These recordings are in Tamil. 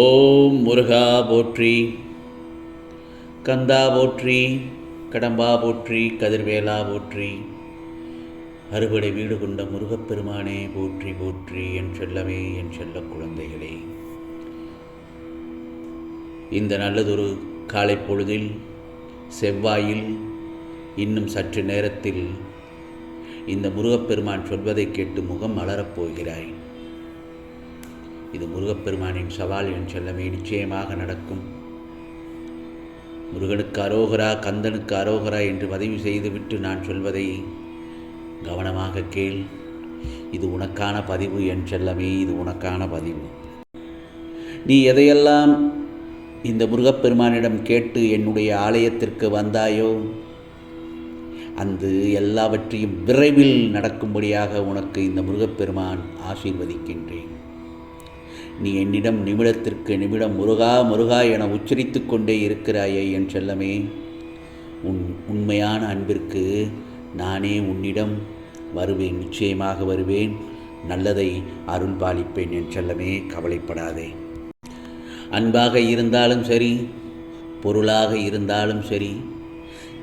ஓம் முருகா போற்றி, கந்தா போற்றி, கடம்பா போற்றி, கதிர்வேலா போற்றி, அறுபடை வீடு கொண்ட முருகப்பெருமானே போற்றி போற்றி. என் செல்லமே, என் செல்ல குழந்தைகளே, இந்த நல்லதொரு காலை பொழுதில் செவ்வாயில் இன்னும் சற்று நேரத்தில் இந்த முருகப்பெருமான் சொல்வதை கேட்டு முகம் மலரப் போகிறாய். இது முருகப்பெருமானின் சவால். என் செல்லமே, நிச்சயமாக நடக்கும். முருகனுக்கு அரோகரா, கந்தனுக்கு அரோகரா என்று பதிவு செய்துவிட்டு நான் சொல்வதை கவனமாக கேள். இது உனக்கான பதிவு என் செல்லமே, இது உனக்கான பதிவு. நீ எதையெல்லாம் இந்த முருகப்பெருமானிடம் கேட்டு என்னுடைய ஆலயத்திற்கு வந்தாயோ, அந்த எல்லாவற்றையும் விரைவில் நடக்கும்படியாக உனக்கு இந்த முருகப்பெருமான் ஆசீர்வதிக்கின்றேன். நீ என்னிடம் நிமிடத்திற்கு நிமிடம் முருகா முருகா என உச்சரித்து கொண்டே இருக்கிறாயே என் செல்லமே, உண்மையான அன்பிற்கு நானே உன்னிடம் வருவேன், நிச்சயமாக வருவேன். நல்லதை அருள் பாலிப்பேன் என் செல்லமே, கவலைப்படாதே. அன்பாக இருந்தாலும் சரி, பொருளாக இருந்தாலும் சரி,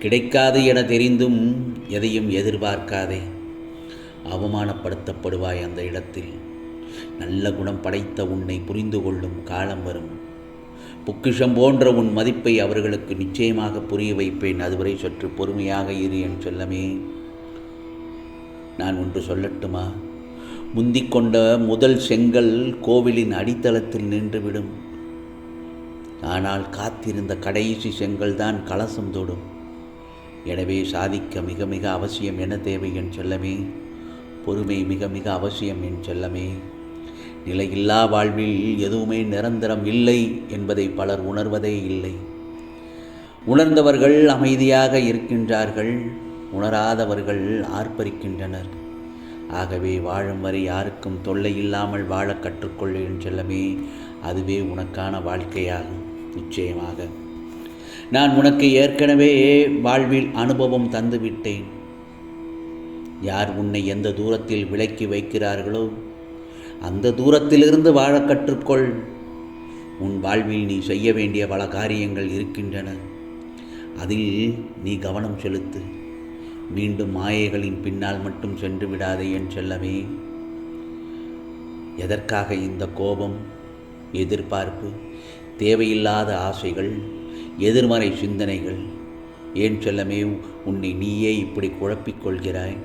கிடைக்காது என தெரிந்தும் எதையும் எதிர்பார்க்காதே. அவமானப்படுத்தப்படுவாய் அந்த இடத்தில். நல்ல குணம் படைத்த உன்னை புரிந்து கொள்ளும் காலம் வரும். பொக்கிஷம் போன்ற உன் மதிப்பை அவர்களுக்கு நிச்சயமாக புரிய வைப்பேன். அதுவரை சற்று பொறுமையாக இரு என் செல்லமே. நான் ஒன்று சொல்லட்டுமா? முந்திக்கொண்ட முதல் செங்கல் கோவிலின் அடித்தளத்தில் நின்றுவிடும். ஆனால் காத்திருந்த கடைசி செங்கல் தான் கலசம் தொடும். எனவே சாதிக்க மிக மிக அவசியம் என்ன தேவை என் செல்லமே? பொறுமை மிக மிக அவசியம் என் செல்லமே. நிலையில்லா வாழ்வில் எதுவுமே நிரந்தரம் இல்லை என்பதை பலர் உணர்வதே இல்லை. உணர்ந்தவர்கள் அமைதியாக இருக்கின்றார்கள், உணராதவர்கள் ஆர்ப்பரிக்கின்றனர். ஆகவே வாழும் வரை யாருக்கும் தொல்லை இல்லாமல் வாழ கற்றுக்கொள்ள என் செல்லமே. அதுவே உனக்கான வாழ்க்கையாகும். நிச்சயமாக நான் உனக்கு ஏற்கனவே வாழ்வில் அனுபவம் தந்துவிட்டேன். யார் உன்னை எந்த தூரத்தில் விலக்கி வைக்கிறார்களோ அந்த தூரத்திலிருந்து வாழ கற்றுக்கொள். உன் வாழ்வில் நீ செய்ய வேண்டிய பல காரியங்கள் இருக்கின்றன. அதில் நீ கவனம் செலுத்து. மீண்டும் மாயைகளின் பின்னால் மட்டும் சென்று விடாதே என் செல்லமே. எதற்காக இந்த கோபம், எதிர்பார்ப்பு, தேவையில்லாத ஆசைகள், எதிர்மறை சிந்தனைகள்? ஏன் செல்லமே, உன்னை நீயே இப்படி குழப்பிக்கொள்கிறாய்?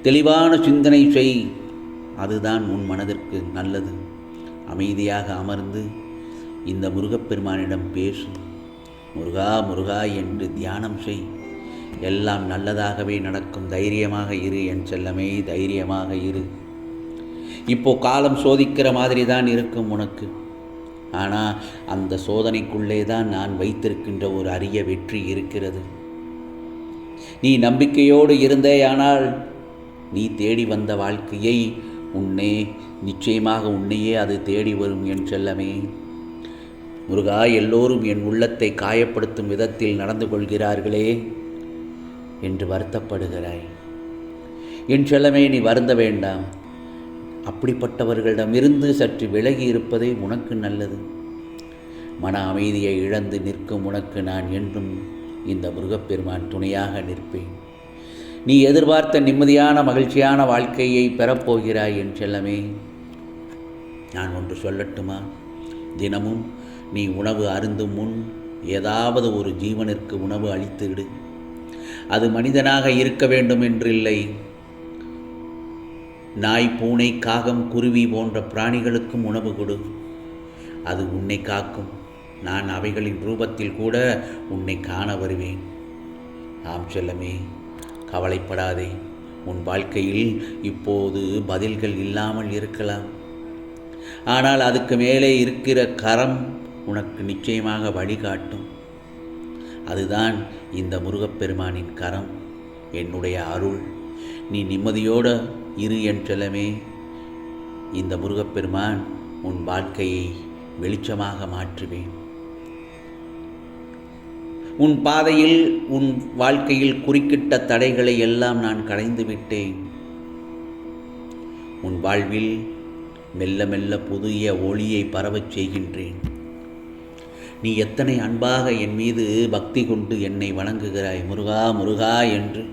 தெளிவான சிந்தனை செய். அதுதான் உன் மனதிற்கு நல்லது. அமைதியாக அமர்ந்து இந்த முருகப்பெருமானிடம் பேசு. முருகா முருகா என்று தியானம் செய். எல்லாம் நல்லதாகவே நடக்கும். தைரியமாக இரு என் செல்லமே, தைரியமாக இரு. இப்போ காலம் சோதிக்கிற மாதிரி தான் இருக்கும் உனக்கு. ஆனால் அந்த சோதனைக்குள்ளே தான் நான் வைத்திருக்கின்ற ஒரு அரிய வெற்றி இருக்கிறது. நீ நம்பிக்கையோடு இருந்தேயானால் நீ தேடி வந்த வாழ்க்கையை நிச்சயமாக உன்னையே அது தேடி வரும் என் செல்லமே. முருகா, எல்லோரும் என் உள்ளத்தை காயப்படுத்தும் விதத்தில் நடந்து கொள்கிறார்களே என்று வருத்தப்படுகிறாய். என் செல்லமே, நீ வருந்த வேண்டாம். அப்படிப்பட்டவர்களிடமிருந்து சற்று விலகி இருப்பதே உனக்கு நல்லது. மன அமைதியை இழந்து நிற்கும் உனக்கு நான் என்றும் இந்த முருகப்பெருமான் துணையாக நிற்பேன். நீ எதிர்பார்த்த நிம்மதியான மகிழ்ச்சியான வாழ்க்கையை பெறப்போகிறாய் என் செல்லமே. நான் ஒன்று சொல்லட்டுமா? தினமும் நீ உணவு அருந்தும் முன் ஏதாவது ஒரு ஜீவனிற்கு உணவு அளித்துவிடு. அது மனிதனாக இருக்க வேண்டும் என்றில்லை. நாய், பூனை, காகம், குருவி போன்ற பிராணிகளுக்கும் உணவு கொடு. அது உன்னை காக்கும். நான் அவைகளின் ரூபத்தில் கூட உன்னை காண வருவேன். ஆம் செல்லமே, கவலைப்படாதே. உன் வாழ்க்கையில் இப்போது பதில்கள் இல்லாமல் இருக்கலாம். ஆனால் அதுக்கு மேலே இருக்கிற கரம் உனக்கு நிச்சயமாக வழிகாட்டும். அதுதான் இந்த முருகப்பெருமானின் கரம், என்னுடைய அருள். நீ நிம்மதியோடு இரு என் செல்லமே. இந்த முருகப்பெருமான் உன் வாழ்க்கையை வெளிச்சமாக மாற்றுவேன். உன் பாதையில், உன் வாழ்க்கையில் குறுக்கிட்ட தடைகளை எல்லாம் நான் களைந்து விட்டேன். உன் வாழ்வில் மெல்ல மெல்ல புதிய ஒளியை பரவச் செய்கின்றேன். நீ எத்தனை அன்பாக என் மீது பக்தி கொண்டு என்னை வணங்குகிறாய், முருகா முருகா என்று.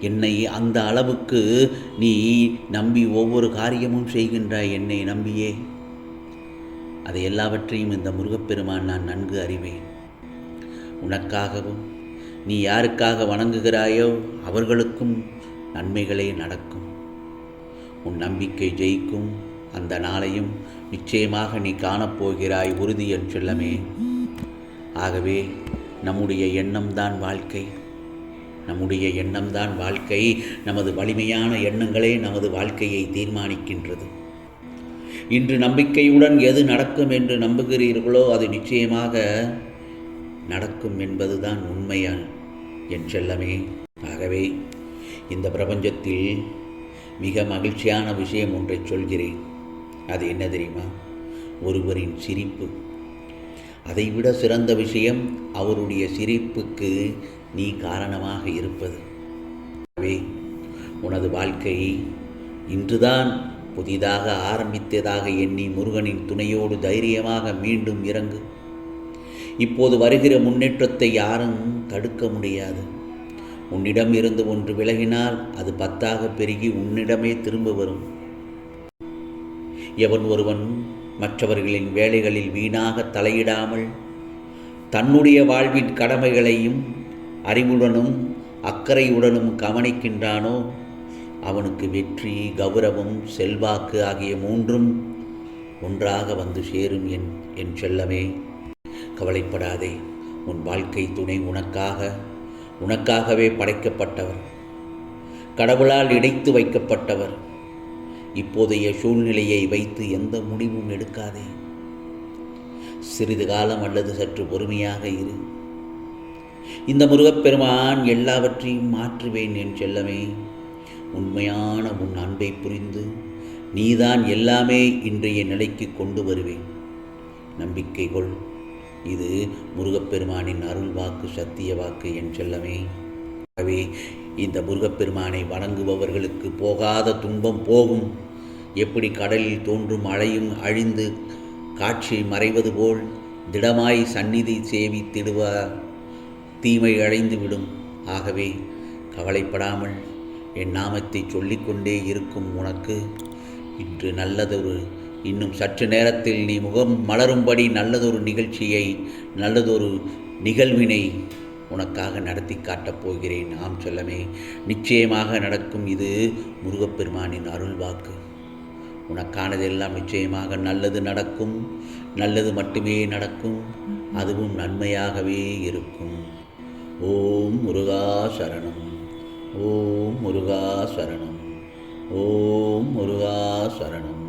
என்னை அந்த அளவுக்கு நீ நம்பி ஒவ்வொரு காரியமும் செய்கின்றாய் என்னை நம்பியே. அதை எல்லாவற்றையும் இந்த முருகப்பெருமான் நான் நன்கு அறிவேன். உனக்காகவும் நீ யாருக்காக வணங்குகிறாயோ அவர்களுக்கும் நன்மைகளே நடக்கும். உன் நம்பிக்கை ஜெயிக்கும். அந்த நாளையும் நிச்சயமாக நீ காணப்போகிறாய், உறுதி என் செல்லமே. ஆகவே நம்முடைய எண்ணம்தான் வாழ்க்கை. நம்முடைய எண்ணம்தான் வாழ்க்கை. நமது வலிமையான எண்ணங்களே நமது வாழ்க்கையை தீர்மானிக்கின்றது. இன்று நம்பிக்கையுடன் எது நடக்கும் என்று நம்புகிறீர்களோ அது நிச்சயமாக நடக்கும் என்பதுதான் உண்மையான என் செல்லமே. ஆகவே இந்த பிரபஞ்சத்தில் மிக மகிழ்ச்சியான விஷயம் ஒன்றை சொல்கிறேன். அது என்ன தெரியுமா? ஒருவரின் சிரிப்பு. அதைவிட சிறந்த விஷயம் அவருடைய சிரிப்புக்கு நீ காரணமாக இருப்பது. ஆகவே உனது வாழ்க்கை இன்றுதான் புதிதாக ஆரம்பித்ததாக எண்ணி முருகனின் துணையோடு தைரியமாக மீண்டும் இறங்கு. இப்போது வருகிற முன்னேற்றத்தை யாரும் தடுக்க முடியாது. உன்னிடம் இருந்து ஒன்று விலகினால் அது 10ஆக பெருகி உன்னிடமே திரும்ப வரும். எவன் ஒருவன் மற்றவர்களின் வேலைகளில் வீணாக தலையிடாமல் தன்னுடைய வாழ்வின் கடமைகளையும் அறிவுடனும் அக்கறையுடனும் கவனிக்கின்றானோ அவனுக்கு வெற்றி, கௌரவம், செல்வாக்கு ஆகிய மூன்றும் ஒன்றாக வந்து சேரும் என் செல்லமே. கவலைப்படாதே. உன் வாழ்க்கை துணை உனக்காகவே படைக்கப்பட்டவர், கடவுளால் இணைத்து வைக்கப்பட்டவர். இப்போதைய சூழ்நிலையை வைத்து எந்த முடிவும் எடுக்காதே. சிறிது காலம் அல்லது சற்று பொறுமையாக இரு. இந்த முருகப்பெருமான் எல்லாவற்றையும் மாற்றுவேன் என் செல்லமே. உண்மையான உன் அன்பை புரிந்து நீதான் எல்லாமே இன்றைய நிலைக்கு கொண்டு வருவேன். நம்பிக்கை கொள். இது முருகப்பெருமானின் அருள் வாக்கு, சத்திய வாக்கு என் செல்லமே. ஆகவே இந்த முருகப்பெருமானை வணங்குபவர்களுக்கு போகாத துன்பம் போகும். எப்படி கடலில் தோன்றும் அலையும் அழிந்து காட்சி மறைவது போல் திடமாய் சந்நிதி சேவித்திடுவார் தீமை அடைந்துவிடும். ஆகவே கவலைப்படாமல் என் நாமத்தை சொல்லிக்கொண்டே இருக்கும் உனக்கு இன்று இன்னும் சற்று நேரத்தில் நீ முகம் மலரும்படி நல்லதொரு நிகழ்ச்சியை, நல்லதொரு நிகழ்வினை உனக்காக நடத்தி காட்டப் போகிறேன். ஆம் செல்லமே, நிச்சயமாக நடக்கும். இது முருகப்பெருமானின் அருள் வாக்கு. உனக்கானதெல்லாம் நிச்சயமாக நல்லது நடக்கும். நல்லது மட்டுமே நடக்கும். அதுவும் நன்மையாகவே இருக்கும். ஓம் முருகா சரணம். ஓம் முருகா சரணம். ஓம் முருகா சரணம்.